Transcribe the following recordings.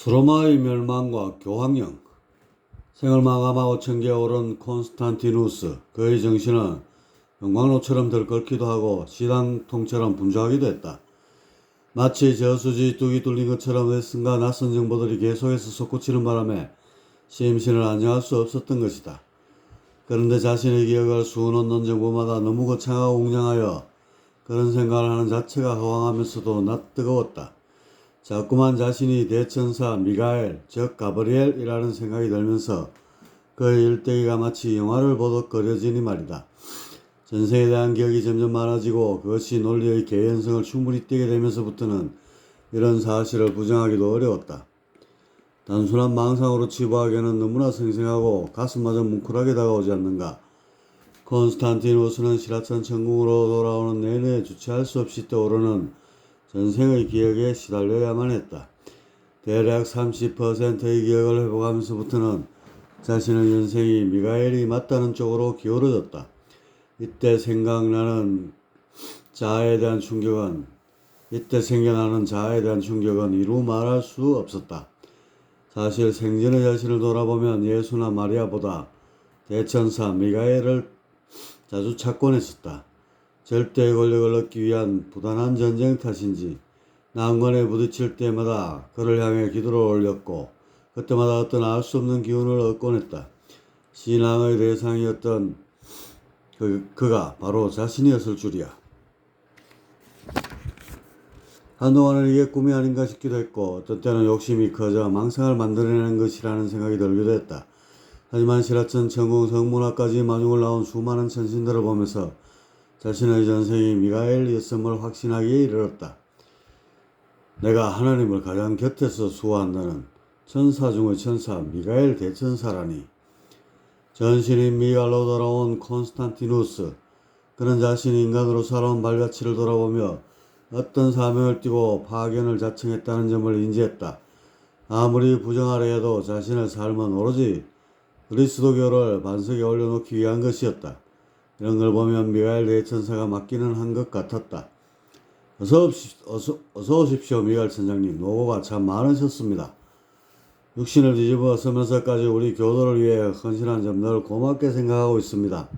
수로마의 멸망과 교황령. 생을 마감하고 천계에 오른 콘스탄티누스. 그의 정신은 용광로처럼 들끓기도 하고 시당통처럼 분주하기도 했다. 마치 저수지 뚝이 뚫린 것처럼 외승과 낯선 정보들이 계속해서 솟구치는 바람에 심신을 안정할 수 없었던 것이다. 그런데 자신의 기억을 수놓는 정보마다 너무 거창하고 웅장하여 그런 생각을 하는 자체가 허황하면서도 낯뜨거웠다. 자꾸만 자신이 대천사 미가엘, 즉 가브리엘이라는 생각이 들면서 그의 일대기가 마치 영화를 보듯 그려지니 말이다. 전생에 대한 기억이 점점 많아지고 그것이 논리의 개연성을 충분히 띠게 되면서부터는 이런 사실을 부정하기도 어려웠다. 단순한 망상으로 치부하기에는 너무나 생생하고 가슴마저 뭉클하게 다가오지 않는가. 콘스탄티누스는 시라천 천궁으로 돌아오는 내내 주체할 수 없이 떠오르는 전생의 기억에 시달려야만 했다. 대략 30%의 기억을 회복하면서부터는 자신의 전생이 미가엘이 맞다는 쪽으로 기울어졌다. 이때 생겨나는 자아에 대한 충격은 이루 말할 수 없었다. 사실 생전의 자신을 돌아보면 예수나 마리아보다 대천사 미가엘을 자주 찾곤 했었다. 절대의 권력을 얻기 위한 부단한 전쟁 탓인지 난관에 부딪힐 때마다 그를 향해 기도를 올렸고 그때마다 어떤 알 수 없는 기운을 얻곤 했다. 신앙의 대상이었던 그가 바로 자신이었을 줄이야. 한동안은 이게 꿈이 아닌가 싶기도 했고 어떤 때는 욕심이 커져 망상을 만들어내는 것이라는 생각이 들기도 했다. 하지만 시라천 천궁 성문화까지 마중을 나온 수많은 천신들을 보면서 자신의 전생이 미가엘이었음을 확신하기에 이르렀다. 내가 하나님을 가장 곁에서 수호한다는 천사 중의 천사 미가엘 대천사라니. 전신인 미갈로 돌아온 콘스탄티누스. 그는 자신이 인간으로 살아온 발자취를 돌아보며 어떤 사명을 띠고 파견을 자청했다는 점을 인지했다. 아무리 부정하려 해도 자신의 삶은 오로지 그리스도교를 반석에 올려놓기 위한 것이었다. 이런 걸 보면 미가엘 대천사가 맞기는 한 것 같았다. 어서 오십시오 미가엘 천장님. 노고가 참 많으셨습니다. 육신을 뒤집어 쓰면서까지 우리 교도를 위해 헌신한 점 늘 고맙게 생각하고 있습니다.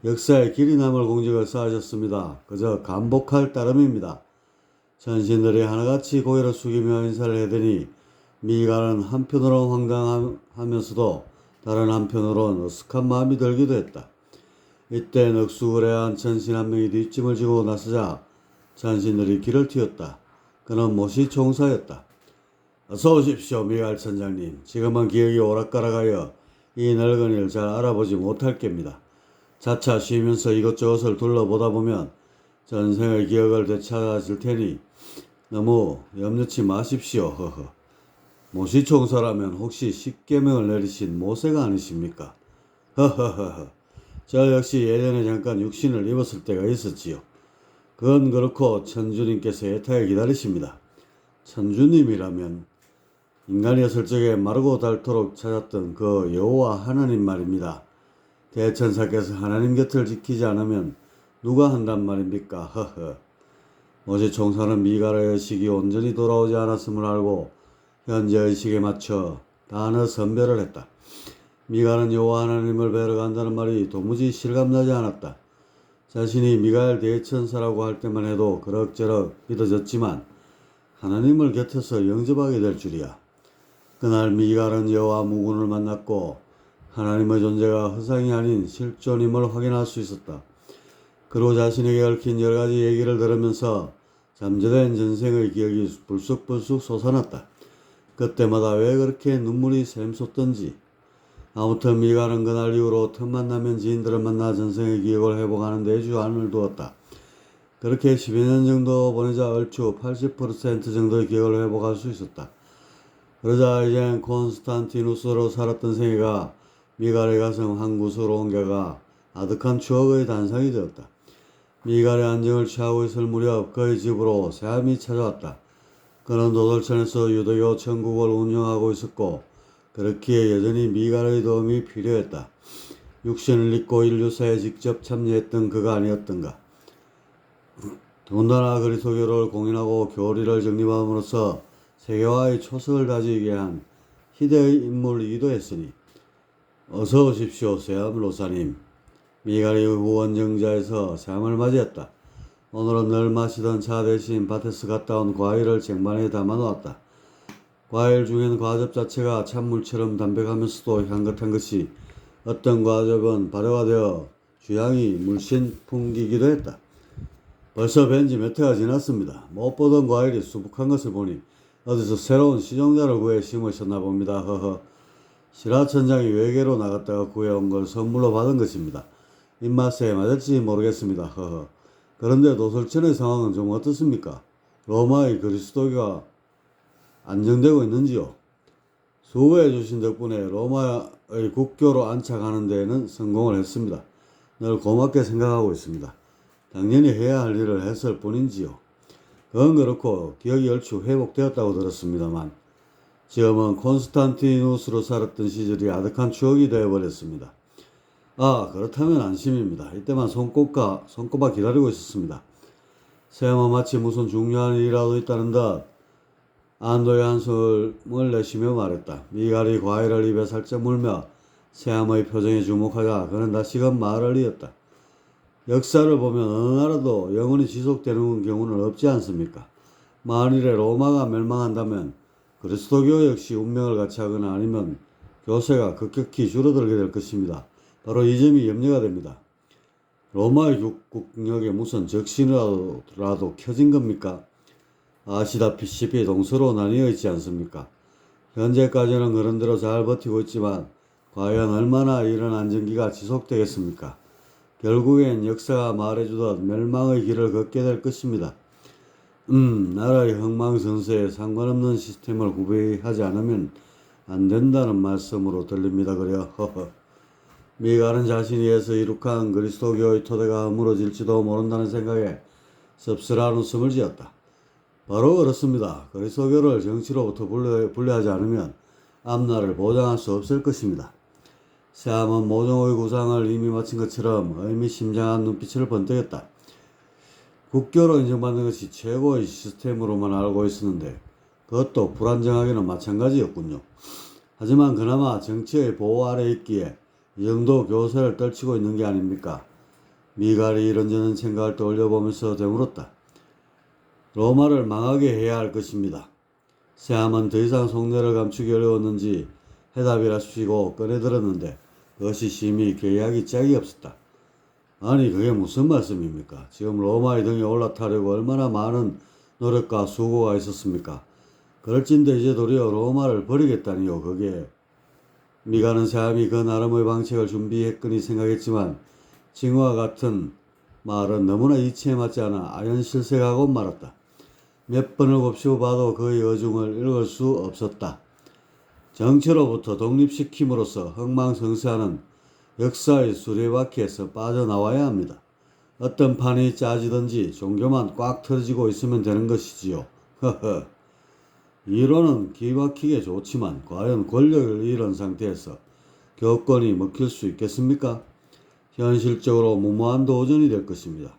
역사에 길이 남을 공직을 쌓으셨습니다. 그저 감복할 따름입니다. 천신들이 하나같이 고개를 숙이며 인사를 해대니 미가는 한편으로 황당하면서도 다른 한편으로는 어색한 마음이 들기도 했다. 이때 넋수그레한 천신 한 명이 뒷짐을 지고 나서자 천신들이 길을 틔웠다. 그는 모시 총사였다. 어서 오십시오 미가엘 천장님. 지금은 기억이 오락가락하여 이 늙은 일 잘 알아보지 못할 겁니다. 차차 쉬면서 이것저것을 둘러보다 보면 전생의 기억을 되찾아질 테니 너무 염려치 마십시오. 허허. 모시총사라면 혹시 십계명을 내리신 모세가 아니십니까? 허허허허. 저 역시 예전에 잠깐 육신을 입었을 때가 있었지요. 그건 그렇고 천주님께서 애타게 기다리십니다. 천주님이라면 인간이었을 적에 마르고 닳도록 찾았던 그 여호와 하나님 말입니다. 대천사께서 하나님 곁을 지키지 않으면 누가 한단 말입니까? 허허. 모시 총사는 미가의 의식이 온전히 돌아오지 않았음을 알고 현재 의식에 맞춰 단어 선별을 했다. 미가는 여호와 하나님을 뵈러 간다는 말이 도무지 실감나지 않았다. 자신이 미가엘 대천사라고 할 때만 해도 그럭저럭 믿어졌지만 하나님을 곁에서 영접하게 될 줄이야. 그날 미갈은 여호와 무군을 만났고 하나님의 존재가 허상이 아닌 실존임을 확인할 수 있었다. 그로 자신에게 얽힌 여러가지 얘기를 들으면서 잠재된 전생의 기억이 불쑥불쑥 솟아났다. 그때마다 왜 그렇게 눈물이 샘솟던지. 아무튼 미갈은 그날 이후로 틈만 나면 지인들을 만나 전생의 기억을 회복하는 데 주안을 두었다. 그렇게 10여 년 정도 보내자 얼추 80% 정도의 기억을 회복할 수 있었다. 그러자 이젠 콘스탄티누스로 살았던 생애가 미갈의 가슴 한 구석으로 옮겨가 아득한 추억의 단상이 되었다. 미갈의 안정을 취하고 있을 무렵 그의 집으로 새암이 찾아왔다. 그는 도솔천에서 유도교 천국을 운영하고 있었고 그렇기에 여전히 미갈의 도움이 필요했다. 육신을 입고 인류사에 직접 참여했던 그가 아니었던가. 더군다나 그리스도교를 공인하고 교리를 정립함으로써 세계화의 초석을 다지게 한 희대의 인물이기도 했으니 어서 오십시오, 세암 로사님. 미가리 후원정자에서 세암을 맞이했다. 오늘은 늘 마시던 차 대신 밭에서 갔다 온 과일을 쟁반에 담아놓았다. 과일 중엔 과즙 자체가 찬물처럼 담백하면서도 향긋한 것이 어떤 과즙은 발효가 되어 주향이 물씬 풍기기도 했다. 벌써 벤지 몇 해가 지났습니다. 못 보던 과일이 수북한 것을 보니 어디서 새로운 시종자를 구해 심으셨나 봅니다. 허허. 시라천장이 외계로 나갔다가 구해온 걸 선물로 받은 것입니다. 입맛에 맞을지 모르겠습니다. 허허. 그런데 노설천의 상황은 좀 어떻습니까? 로마의 그리스도교가 안정되고 있는지요? 수고해 주신 덕분에 로마의 국교로 안착하는 데에는 성공을 했습니다. 늘 고맙게 생각하고 있습니다. 당연히 해야 할 일을 했을 뿐인지요. 그건 그렇고 기억이 얼추 회복되었다고 들었습니다만 지금은 콘스탄티누스로 살았던 시절이 아득한 추억이 되어버렸습니다. 아, 그렇다면 안심입니다. 이때만 손꼽아 기다리고 있었습니다. 세엄은 마치 무슨 중요한 일이라도 있다는 듯 안도의 한숨을 내쉬며 말했다. 미갈이 과일을 입에 살짝 물며 세암의 표정에 주목하자 그는 다시금 말을 이었다. 역사를 보면 어느 나라도 영원히 지속되는 경우는 없지 않습니까? 만일에 로마가 멸망한다면 그리스도교 역시 운명을 같이 하거나 아니면 교세가 급격히 줄어들게 될 것입니다. 바로 이 점이 염려가 됩니다. 로마의 국력에 무슨 적신이라도 켜진 겁니까? 아시다시피 동서로 나뉘어 있지 않습니까? 현재까지는 그런 대로 잘 버티고 있지만 과연 얼마나 이런 안정기가 지속되겠습니까? 결국엔 역사가 말해주듯 멸망의 길을 걷게 될 것입니다. 나라의 흥망성쇠에 상관없는 시스템을 구비하지 않으면 안 된다는 말씀으로 들립니다. 그래요. 미갈은 자신이 해서 이룩한 그리스도교의 토대가 무너질지도 모른다는 생각에 씁쓸한 웃음을 지었다. 바로 그렇습니다. 그리스도교를 정치로부터 분리하지 않으면 앞날을 보장할 수 없을 것입니다. 세암은 모종의 구상을 이미 마친 것처럼 의미심장한 눈빛을 번뜩였다. 국교로 인정받는 것이 최고의 시스템으로만 알고 있었는데 그것도 불안정하기는 마찬가지였군요. 하지만 그나마 정치의 보호 아래 있기에 이 정도 교세를 떨치고 있는 게 아닙니까? 미갈이 이런저런 생각을 떠올려보면서 되물었다. 로마를 망하게 해야 할 것입니다. 세암은 더 이상 속내를 감추기 어려웠는지 해답이라시고 꺼내들었는데 그것이 심히 괴이하기 짝이 없었다. 아니 그게 무슨 말씀입니까? 지금 로마의 등에 올라타려고 얼마나 많은 노력과 수고가 있었습니까? 그럴진데 이제 도리어 로마를 버리겠다니요. 그게 미가는 세암이 그 나름의 방책을 준비했거니 생각했지만 징후와 같은 말은 너무나 이치에 맞지 않아 아연실색하고 말았다. 몇 번을 곱씹어 봐도 그의 어중을 읽을 수 없었다. 정치로부터 독립시킴으로써 흥망성쇠하는 역사의 수레바퀴에서 빠져나와야 합니다. 어떤 판이 짜지든지 종교만 꽉 틀어지고 있으면 되는 것이지요. 허허. 이론은 기막히게 좋지만 과연 권력을 잃은 상태에서 교권이 먹힐 수 있겠습니까? 현실적으로 무모한 도전이 될 것입니다.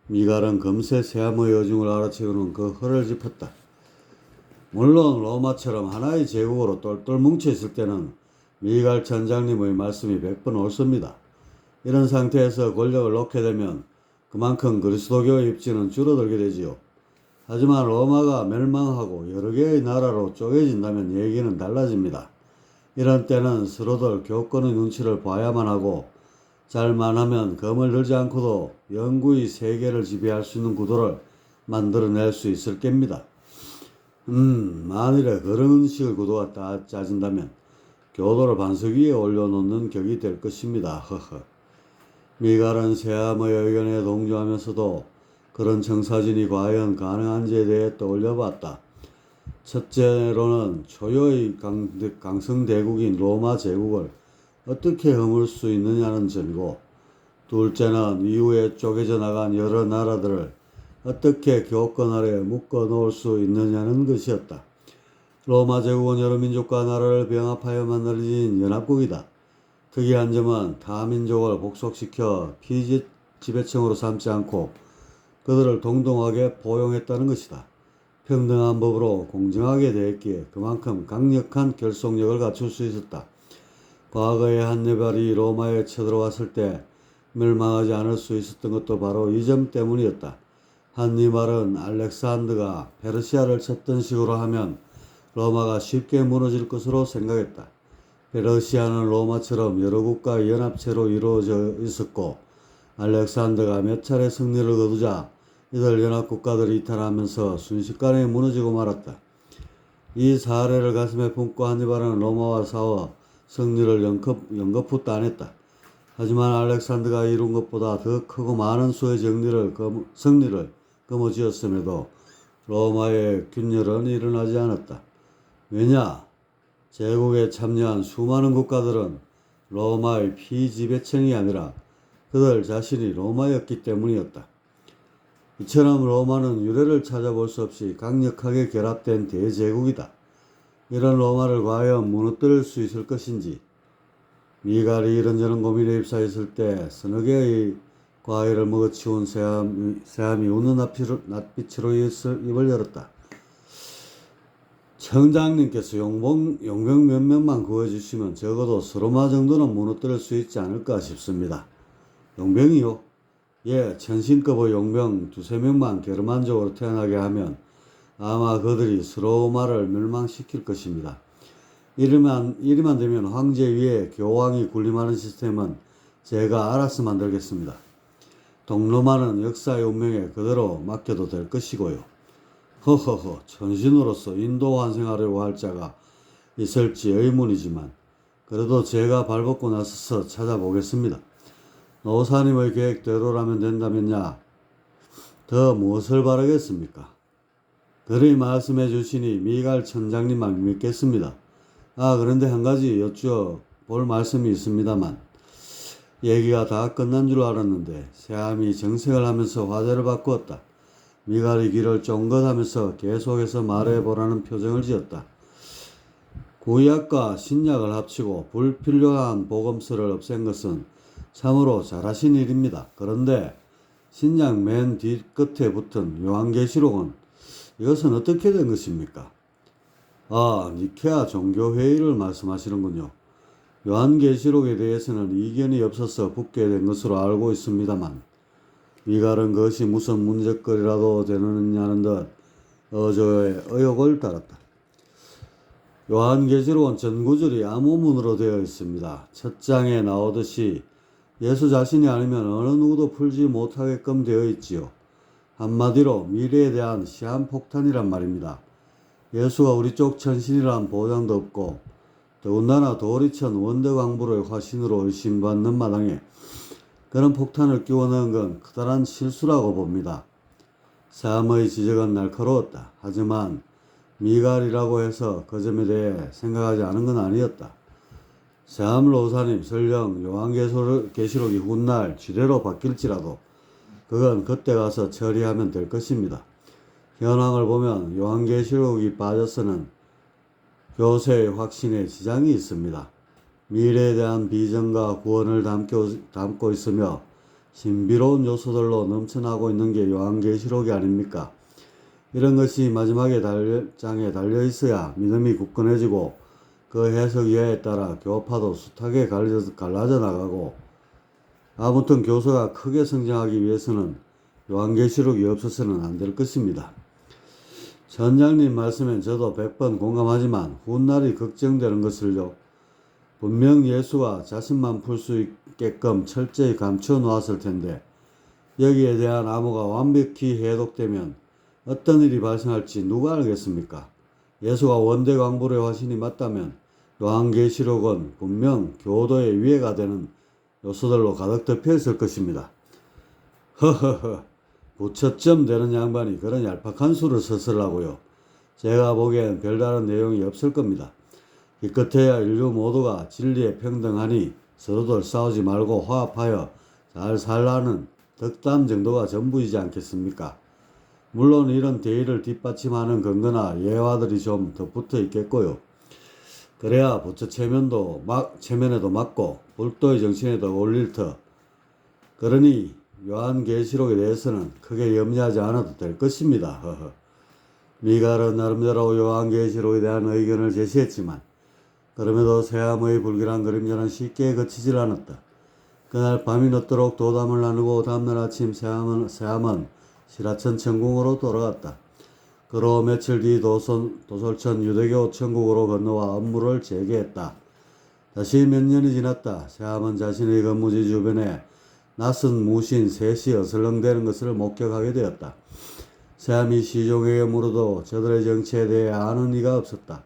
미갈은 금세 세암의 여중을 알아채우는 그 허를 짚었다. 물론 로마처럼 하나의 제국으로 똘똘 뭉쳐있을 때는 미갈 천장님의 말씀이 100번 옳습니다. 이런 상태에서 권력을 놓게 되면 그만큼 그리스도교의 입지는 줄어들게 되지요. 하지만 로마가 멸망하고 여러 개의 나라로 쪼개진다면 얘기는 달라집니다. 이런 때는 서로들 교권의 눈치를 봐야만 하고 잘만 하면 검을 들지 않고도 영구히 세계를 지배할 수 있는 구도를 만들어낼 수 있을 겁니다. 만일에 그런 식의 구도가 짜진다면 교도를 반석 위에 올려놓는 격이 될 것입니다. 허허. 미갈은 세암의 의견에 동조하면서도 그런 청사진이 과연 가능한지에 대해 떠올려봤다. 첫째로는 초유의 강성대국인 로마 제국을 어떻게 허물 수 있느냐는 점이고, 둘째는 이후에 쪼개져 나간 여러 나라들을 어떻게 교권 아래 묶어 놓을 수 있느냐는 것이었다. 로마 제국은 여러 민족과 나라를 병합하여 만들어진 연합국이다. 특이한 점은 타 민족을 복속시켜 피지배층으로 삼지 않고 그들을 동등하게 포용했다는 것이다. 평등한 법으로 공정하게 대했기에 그만큼 강력한 결속력을 갖출 수 있었다. 과거에 한니발이 로마에 쳐들어왔을 때 멸망하지 않을 수 있었던 것도 바로 이 점 때문이었다. 한니발은 알렉산더가 페르시아를 쳤던 식으로 하면 로마가 쉽게 무너질 것으로 생각했다. 페르시아는 로마처럼 여러 국가의 연합체로 이루어져 있었고 알렉산더가 몇 차례 승리를 거두자 이들 연합국가들이 이탈하면서 순식간에 무너지고 말았다. 이 사례를 가슴에 품고 한니발은 로마와 싸워 승리를 연거푸 따냈다. 하지만 알렉산더가 이룬 것보다 더 크고 많은 수의 승리를 거머쥐었음에도 로마의 균열은 일어나지 않았다. 왜냐? 제국에 참여한 수많은 국가들은 로마의 피지배층이 아니라 그들 자신이 로마였기 때문이었다. 이처럼 로마는 유래를 찾아볼 수 없이 강력하게 결합된 대제국이다. 이런 로마를 과연 무너뜨릴 수 있을 것인지 미갈이 이런저런 고민에 휩싸였을 때 서너 개의 과일을 먹어치운 새암이 우는 낯빛으로 입을 열었다. 청장님께서 용병 몇 명만 구해주시면 적어도 서로마 정도는 무너뜨릴 수 있지 않을까 싶습니다. 용병이요? 예, 천신급의 용병 두세 명만 게르만족으로 태어나게 하면 아마 그들이 서로마를 멸망시킬 것입니다. 이리만 되면 황제 위에 교황이 군림하는 시스템은 제가 알아서 만들겠습니다. 동로마는 역사의 운명에 그대로 맡겨도 될 것이고요. 허허허, 천신으로서 인도 환생하려고 할 자가 있을지 의문이지만 그래도 제가 발벗고 나서서 찾아보겠습니다. 노사님의 계획대로라면 된다면야 더 무엇을 바라겠습니까? 그리 말씀해 주시니 미갈 천장님만 믿겠습니다. 그런데 한 가지 여쭈어볼 말씀이 있습니다만 얘기가 다 끝난 줄 알았는데 새암이 정색을 하면서 화제를 바꾸었다. 미갈이 귀를 쫑긋하면서 계속해서 말해보라는 표정을 지었다. 구약과 신약을 합치고 불필요한 복음서를 없앤 것은 참으로 잘하신 일입니다. 그런데 신약 맨 뒷끝에 붙은 요한계시록은 이것은 어떻게 된 것입니까? 니케아 종교회의를 말씀하시는군요. 요한계시록에 대해서는 이견이 없어서 붙게 된 것으로 알고 있습니다만 미갈은 그것이 무슨 문제거리라도 되느냐는 듯 어조에 의혹을 달았다. 요한계시록은 전 구절이 암호문으로 되어 있습니다. 첫 장에 나오듯이 예수 자신이 아니면 어느 누구도 풀지 못하게끔 되어 있지요. 한마디로 미래에 대한 시한폭탄이란 말입니다. 예수가 우리 쪽 천신이란 보장도 없고 더군다나 도리천 원대광부의 화신으로 의심받는 마당에 그런 폭탄을 끼워 넣은 건 커다란 실수라고 봅니다. 새암의 지적은 날카로웠다. 하지만 미갈이라고 해서 그 점에 대해 생각하지 않은 건 아니었다. 새암 로사님 설령 요한계시록이 훗날 지뢰로 바뀔지라도 그건 그때 가서 처리하면 될 것입니다. 현황을 보면 요한계시록이 빠져서는 교세의 확신에 지장이 있습니다. 미래에 대한 비전과 구원을 담고 있으며 신비로운 요소들로 넘쳐나고 있는 게 요한계시록이 아닙니까? 이런 것이 마지막에 장에 달려 있어야 믿음이 굳건해지고 그 해석 이하에 따라 교파도 숱하게 갈라져 나가고 아무튼 교서가 크게 성장하기 위해서는 요한계시록이 없어서는 안 될 것입니다. 전장님 말씀엔 저도 100번 공감하지만 훗날이 걱정되는 것을요. 분명 예수가 자신만 풀 수 있게끔 철저히 감춰 놓았을 텐데 여기에 대한 암호가 완벽히 해독되면 어떤 일이 발생할지 누가 알겠습니까? 예수가 원대광불의 화신이 맞다면 요한계시록은 분명 교도의 위해가 되는 요소들로 가득 덮여 있을 것입니다. 허허허, 부처점 되는 양반이 그런 얄팍한 수를 썼으려고요. 제가 보기엔 별다른 내용이 없을 겁니다. 기껏해야 인류 모두가 진리에 평등하니 서로들 싸우지 말고 화합하여 잘 살라는 덕담 정도가 전부이지 않겠습니까? 물론 이런 대의를 뒷받침하는 근거나 예화들이 좀 덧붙어 있겠고요. 그래야 부처 체면에도 맞고 불도의 정신에도 어울릴 터. 그러니 요한계시록에 대해서는 크게 염려하지 않아도 될 것입니다. 미갈은 나름대로 요한계시록에 대한 의견을 제시했지만 그럼에도 세암의 불길한 그림자는 쉽게 그치질 않았다. 그날 밤이 늦도록 도담을 나누고 다음날 아침 세암은 시라천 천궁으로 돌아갔다. 그로 며칠 뒤 도솔천 유대교 천국으로 건너와 업무를 재개했다. 다시 몇 년이 지났다. 세암은 자신의 근무지 주변에 낯선 무신 셋이 어슬렁대는 것을 목격하게 되었다. 세암이 시종에게 물어도 저들의 정체에 대해 아는 이가 없었다.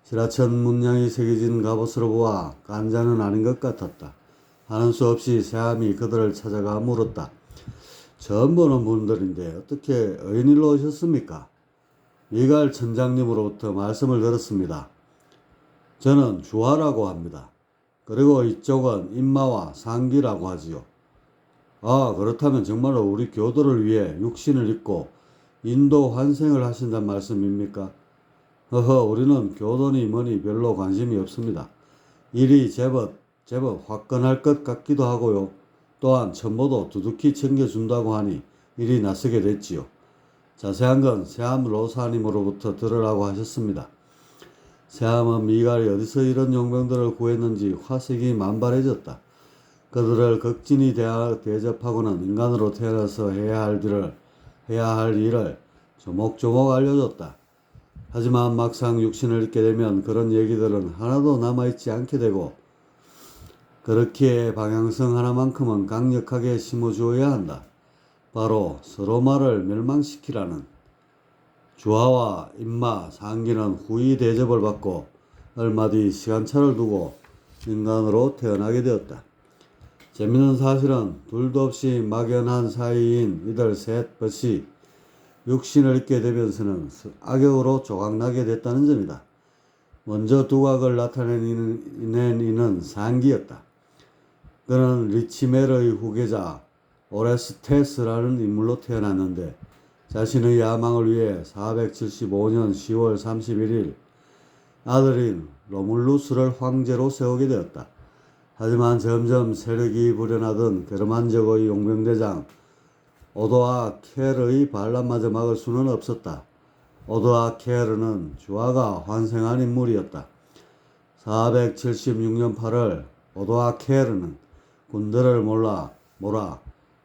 시라천 문양이 새겨진 갑옷으로 보아 간자는 아닌 것 같았다. 하는 수 없이 세암이 그들을 찾아가 물었다. 처음 보는 분들인데 어떻게 의인일로 오셨습니까? 미갈 천장님으로부터 말씀을 들었습니다. 저는 주하라고 합니다. 그리고 이쪽은 임마와 상기라고 하지요. 아, 그렇다면 정말로 우리 교도를 위해 육신을 입고 인도 환생을 하신단 말씀입니까? 우리는 교도니 뭐니 별로 관심이 없습니다. 일이 제법 화끈할 것 같기도 하고요. 또한 첨보도 두둑히 챙겨준다고 하니 일이 나서게 됐지요. 자세한 건 세암 로사님으로부터 들으라고 하셨습니다. 세암은 미갈이 어디서 이런 용병들을 구했는지 화색이 만발해졌다. 그들을 극진히 대접하고는 인간으로 태어나서 해야 할 일을 조목조목 알려줬다. 하지만 막상 육신을 잃게 되면 그런 얘기들은 하나도 남아있지 않게 되고 그렇기에 방향성 하나만큼은 강력하게 심어주어야 한다. 바로 서로마를 멸망시키라는. 주하와 임마, 상기는 후이 대접을 받고 얼마 뒤 시간차를 두고 인간으로 태어나게 되었다. 재밌는 사실은 둘도 없이 막연한 사이인 이들 셋것이 육신을 잃게 되면서는 악역으로 조각나게 됐다는 점이다. 먼저 두각을 나타낸 이는 상기였다. 그는 리치멜의 후계자 오레스테스라는 인물로 태어났는데 자신의 야망을 위해 475년 10월 31일 아들인 로물루스를 황제로 세우게 되었다. 하지만 점점 세력이 불현하던 게르만족의 용병대장 오도아케르의 반란마저 막을 수는 없었다. 오도아케르는 주하가 환생한 인물이었다. 476년 8월 오도아케르는 군대를 몰아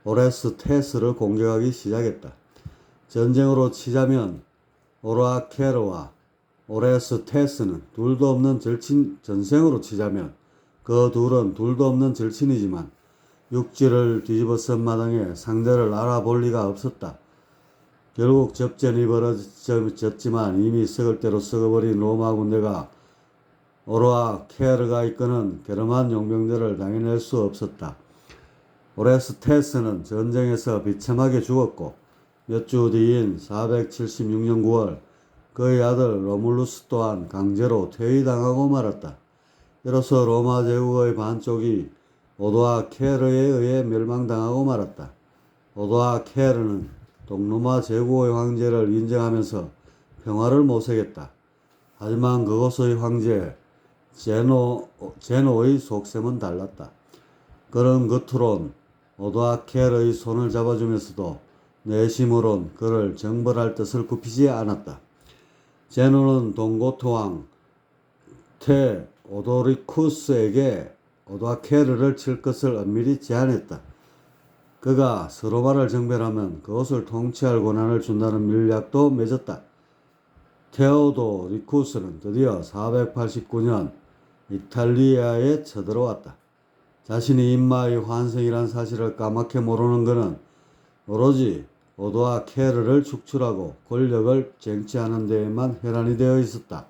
오레스테스를 공격하기 시작했다. 전쟁으로 치자면 오도아케르와 오레스테스는 둘도 없는 전생으로 치자면 그 둘은 둘도 없는 절친이지만 육지를 뒤집어쓴 마당에 상대를 알아볼 리가 없었다. 결국 접전이 벌어졌지만 이미 썩을 대로 썩어버린 로마 군대가 오도아케르가 이끄는 게르만 용병들을 당해낼 수 없었다. 오레스테스는 전쟁에서 비참하게 죽었고 몇 주 뒤인 476년 9월 그의 아들 로물루스 또한 강제로 퇴위당하고 말았다. 이로써 로마 제국의 반쪽이 오도아케르에 의해 멸망당하고 말았다. 오도아케르는 동로마 제국의 황제를 인정하면서 평화를 모색했다. 하지만 그곳의 황제 제노의 속셈은 달랐다. 그런 겉으론 오도아케르의 손을 잡아주면서도 내심으론 그를 정벌할 뜻을 굽히지 않았다. 제노는 동고토왕 오도리쿠스에게 오도아케르를 칠 것을 엄밀히 제안했다. 그가 서로마를 정벌하면 그것을 통치할 권한을 준다는 밀약도 맺었다. 테오도리쿠스는 드디어 489년 이탈리아에 쳐들어왔다. 자신이 임마의 환생이란 사실을 까맣게 모르는 그는 오로지 오도아케르를 축출하고 권력을 쟁취하는 데에만 혈안이 되어 있었다.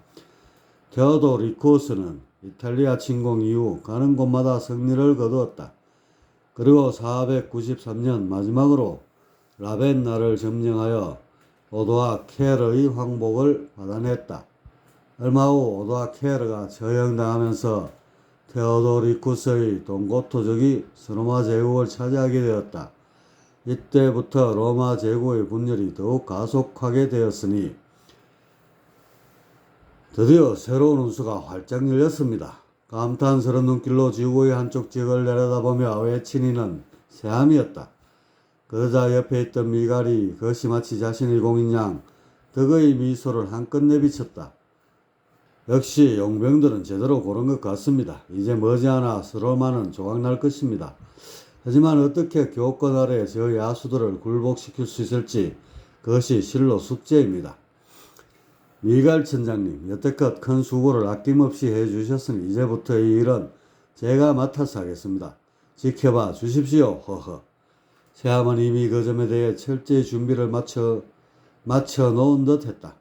테오도리쿠스는 이탈리아 침공 이후 가는 곳마다 승리를 거두었다. 그리고 493년 마지막으로 라벤나를 점령하여 오도아케르의 황복을 받아냈다. 얼마 후 오도아케르가 처형당하면서 테오도리쿠스의 동고토족이 서로마 제국을 차지하게 되었다. 이때부터 로마 제국의 분열이 더욱 가속하게 되었으니 드디어 새로운 운수가 활짝 열렸습니다. 감탄스러운 눈길로 지구의 한쪽 지역을 내려다보며 외친 이는 세암이었다. 그러자 옆에 있던 미갈이 그것이 마치 자신의 공인 양 덕의 미소를 한껏 내비쳤다. 역시 용병들은 제대로 고른 것 같습니다. 이제 머지않아 서로만은 조각날 것입니다. 하지만 어떻게 교권 아래 저 야수들을 굴복시킬 수 있을지 그것이 실로 숙제입니다. 미갈 천장님, 여태껏 큰 수고를 아낌없이 해주셨으니 이제부터 이 일은 제가 맡아서 하겠습니다. 지켜봐 주십시오. 허허. 세함은 이미 그 점에 대해 철저히 준비를 마쳐 놓은 듯 했다.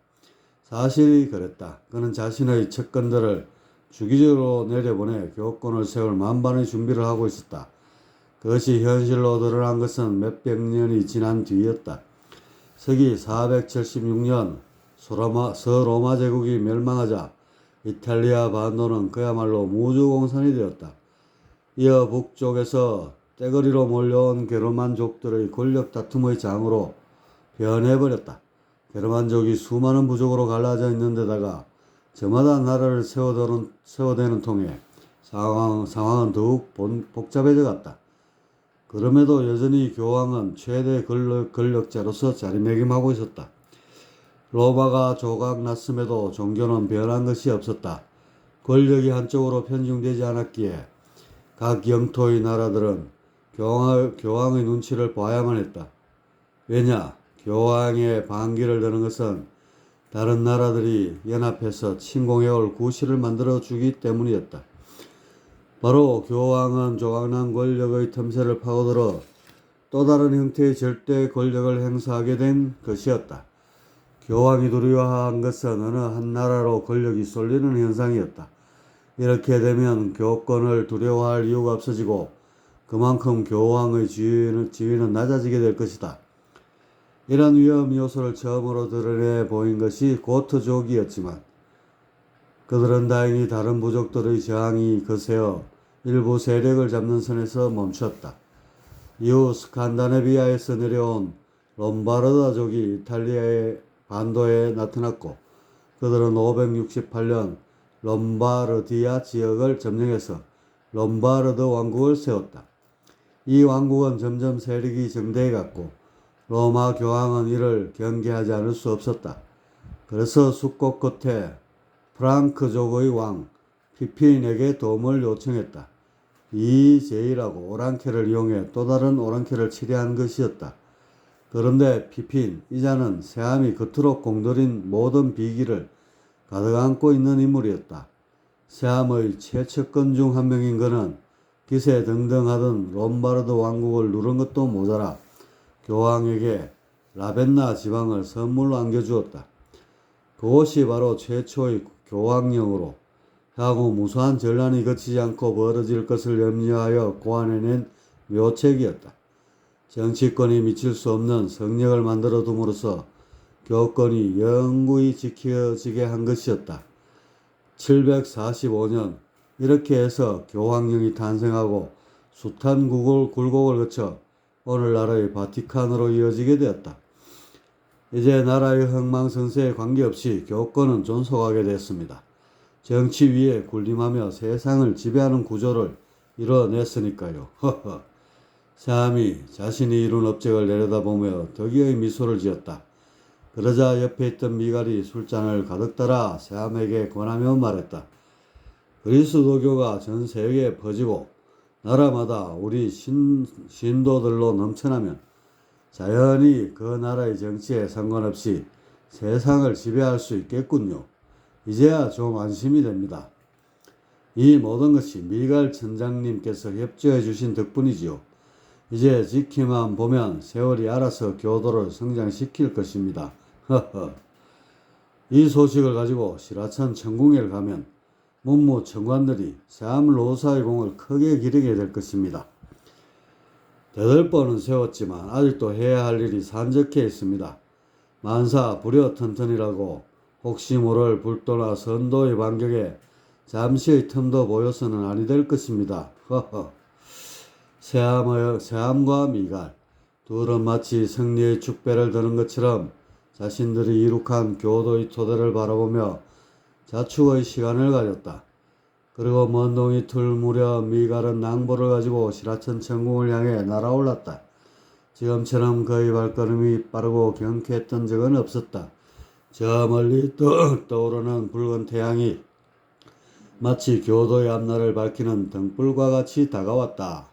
사실이 그랬다. 그는 자신의 측근들을 주기적으로 내려보내 교권을 세울 만반의 준비를 하고 있었다. 그것이 현실로 드러난 것은 몇백 년이 지난 뒤였다. 서기 476년 서로마 제국이 멸망하자 이탈리아 반도는 그야말로 무주공산이 되었다. 이어 북쪽에서 떼거리로 몰려온 게르만족들의 권력 다툼의 장으로 변해버렸다. 게르만족이 수많은 부족으로 갈라져 있는 데다가 저마다 나라를 세워대는 통에 상황은 더욱 복잡해져 갔다. 그럼에도 여전히 교황은 최대 권력자로서 자리매김하고 있었다. 로마가 조각났음에도 종교는 변한 것이 없었다. 권력이 한쪽으로 편중되지 않았기에 각 영토의 나라들은 교황의 눈치를 봐야만 했다. 왜냐? 교황의 반기를 드는 것은 다른 나라들이 연합해서 침공해올 구실을 만들어주기 때문이었다. 바로 교황은 조각난 권력의 틈새를 파고들어 또 다른 형태의 절대 권력을 행사하게 된 것이었다. 교황이 두려워한 것은 어느 한 나라로 권력이 쏠리는 현상이었다. 이렇게 되면 교권을 두려워할 이유가 없어지고 그만큼 교황의 지위는 낮아지게 될 것이다. 이런 위험 요소를 처음으로 드러내 보인 것이 고트족이었지만 그들은 다행히 다른 부족들의 저항이 거세어 일부 세력을 잡는 선에서 멈췄다. 이후 스칸다네비아에서 내려온 롬바르다족이 이탈리아의 반도에 나타났고 그들은 568년 롬바르디아 지역을 점령해서 롬바르드 왕국을 세웠다. 이 왕국은 점점 세력이 정대해갔고 로마 교황은 이를 경계하지 않을 수 없었다. 그래서 숙고 끝에 프랑크족의 왕 피핀에게 도움을 요청했다. 이 제이라고 오랑캐를 이용해 또 다른 오랑캐를 치려한 것이었다. 그런데 피핀, 이 자는 세함이 그토록 공들인 모든 비기를 가득 안고 있는 인물이었다. 세함의 최측근 중 한 명인 그는 기세등등하던 롬바르드 왕국을 누른 것도 모자라 교황에게 라벤나 지방을 선물로 안겨주었다. 그것이 바로 최초의 교황령으로 향후 무수한 전란이 거치지 않고 벌어질 것을 염려하여 고안해낸 묘책이었다. 정치권이 미칠 수 없는 성령을 만들어 둠으로써 교권이 영구히 지켜지게 한 것이었다. 745년 이렇게 해서 교황령이 탄생하고 숱한 굴곡을 거쳐 오늘날의 바티칸으로 이어지게 되었다. 이제 나라의 흥망성쇠에 관계없이 교권은 존속하게 됐습니다. 정치 위에 군림하며 세상을 지배하는 구조를 이뤄냈으니까요. 허허. 세함이 자신이 이룬 업적을 내려다보며 덕의의 미소를 지었다. 그러자 옆에 있던 미갈이 술잔을 가득 따라 세함에게 권하며 말했다. 그리스도교가 전 세계에 퍼지고 나라마다 우리 신도들로 넘쳐나면 자연히 그 나라의 정치에 상관없이 세상을 지배할 수 있겠군요. 이제야 좀 안심이 됩니다. 이 모든 것이 미갈 천장님께서 협조해 주신 덕분이지요. 이제 지키만 보면 세월이 알아서 교도를 성장시킬 것입니다. 허허. 이 소식을 가지고 시라천 천궁에 가면 문무 청관들이 세암 로사의 공을 크게 기리게 될 것입니다. 8번은 세웠지만 아직도 해야 할 일이 산적해 있습니다. 만사 불여턴턴이라고 혹시 모를 불도나 선도의 반격에 잠시의 틈도 보여서는 아니 될 것입니다. 허허. 세함과 미갈 둘은 마치 승리의 축배를 드는 것처럼 자신들이 이룩한 교도의 토대를 바라보며 자축의 시간을 가졌다. 그리고 먼 동이 틀 무렵 미갈은 낭보를 가지고 시라천 천궁을 향해 날아올랐다. 지금처럼 그의 발걸음이 빠르고 경쾌했던 적은 없었다. 저 멀리 떠오르는 붉은 태양이 마치 교도의 앞날을 밝히는 등불과 같이 다가왔다.